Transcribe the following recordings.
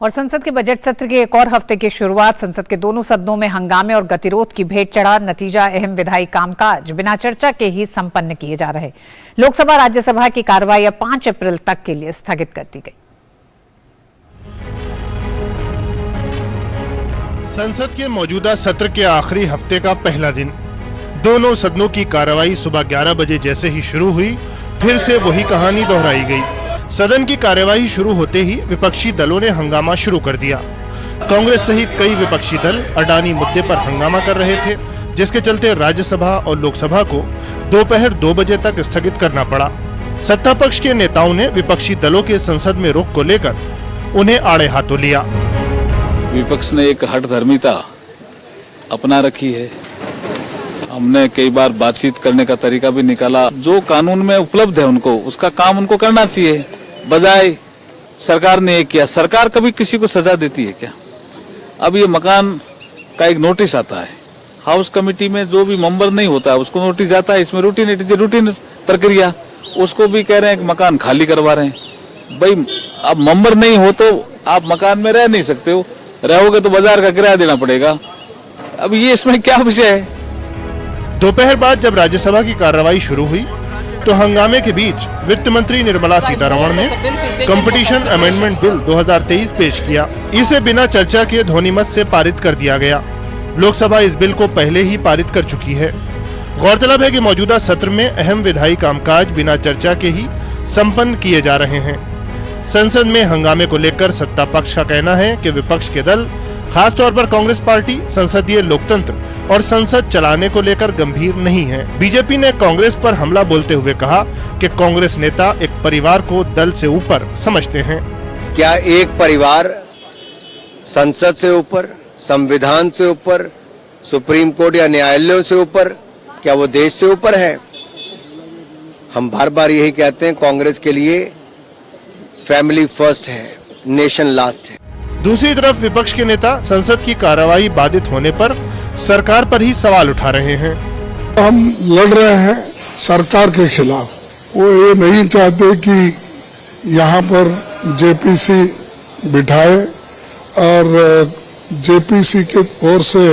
और संसद के बजट सत्र के एक और हफ्ते की शुरुआत संसद के दोनों सदनों में हंगामे और गतिरोध की भेंट चढ़ा। नतीजा अहम विधायी कामकाज बिना चर्चा के ही संपन्न किए जा रहे। लोकसभा राज्यसभा की कार्रवाई अब 5 अप्रैल तक के लिए स्थगित कर दी गई। संसद के मौजूदा सत्र के आखिरी हफ्ते का पहला दिन दोनों सदनों की कार्रवाई सुबह 11 बजे जैसे ही शुरू हुई, फिर से वही कहानी दोहराई गई। सदन की कार्यवाही शुरू होते ही विपक्षी दलों ने हंगामा शुरू कर दिया। कांग्रेस सहित कई विपक्षी दल अडानी मुद्दे पर हंगामा कर रहे थे, जिसके चलते राज्यसभा और लोकसभा को दोपहर 2 बजे तक स्थगित करना पड़ा। सत्ता पक्ष के नेताओं ने विपक्षी दलों के संसद में रुख को लेकर उन्हें आड़े हाथों लिया। विपक्ष ने एक हठधर्मिता अपना रखी है। हमने कई बार बातचीत करने का तरीका भी निकाला। जो कानून में उपलब्ध है उनको उसका काम उनको करना चाहिए, बजाय सरकार ने ये किया। सरकार कभी किसी को सजा देती है क्या? अब ये मकान का एक नोटिस आता है, हाउस कमेटी में जो भी मेंबर नहीं होता है उसको नोटिस जाता है। इसमें रूटीन प्रक्रिया, उसको भी कह रहे हैं कि मकान खाली करवा रहे हैं। भाई अब मेंबर नहीं हो तो आप मकान में रह नहीं सकते हो, रहोगे तो बाजार का किराया देना पड़ेगा। अब ये इसमें क्या विषय है? दोपहर बाद जब राज्यसभा की कार्रवाई शुरू हुई तो हंगामे के बीच वित्त मंत्री निर्मला सीतारमण ने कंपटीशन अमेंडमेंट बिल 2023 पेश किया। इसे बिना चर्चा के ध्वनिमत से पारित कर दिया गया। लोकसभा इस बिल को पहले ही पारित कर चुकी है। गौरतलब है कि मौजूदा सत्र में अहम विधायी कामकाज बिना चर्चा के ही संपन्न किए जा रहे हैं। संसद में हंगामे को लेकर सत्ता पक्ष का कहना है कि विपक्ष के दल, खासतौर पर कांग्रेस पार्टी, संसदीय लोकतंत्र और संसद चलाने को लेकर गंभीर नहीं है। बीजेपी ने कांग्रेस पर हमला बोलते हुए कहा कि कांग्रेस नेता एक परिवार को दल से ऊपर समझते हैं। क्या एक परिवार संसद से ऊपर, संविधान से ऊपर, सुप्रीम कोर्ट या न्यायालयों से ऊपर, क्या वो देश से ऊपर है? हम बार बार यही कहते हैं, कांग्रेस के लिए फैमिली फर्स्ट है, नेशन लास्ट है। दूसरी तरफ विपक्ष के नेता संसद की कार्रवाई बाधित होने पर सरकार पर ही सवाल उठा रहे हैं। हम लड़ रहे हैं सरकार के खिलाफ। वो ये नहीं चाहते कि यहाँ पर जेपीसी बिठाए और जेपीसी के ओर से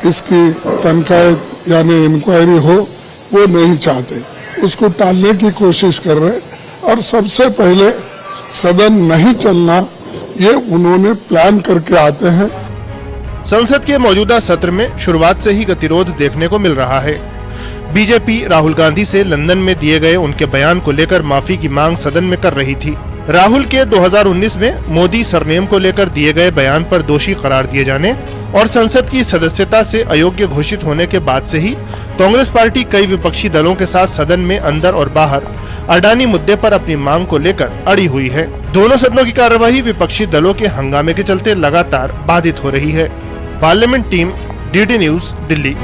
इसकी तनकायत यानी इंक्वायरी हो, वो नहीं चाहते। उसको टालने की कोशिश कर रहे और सबसे पहले सदन नहीं चलना ये उन्होंने प्लान करके आते हैं। संसद के मौजूदा सत्र में शुरुआत से ही गतिरोध देखने को मिल रहा है। बीजेपी राहुल गांधी से लंदन में दिए गए उनके बयान को लेकर माफी की मांग सदन में कर रही थी। राहुल के 2019 में मोदी सरनेम को लेकर दिए गए बयान पर दोषी करार दिए जाने और संसद की सदस्यता से अयोग्य घोषित होने के बाद से ही कांग्रेस पार्टी कई विपक्षी दलों के साथ सदन में अंदर और बाहर अडानी मुद्दे पर अपनी मांग को लेकर अड़ी हुई है। दोनों सदनों की कार्यवाही विपक्षी दलों के हंगामे के चलते लगातार बाधित हो रही है। Parliament team, DD news, Delhi.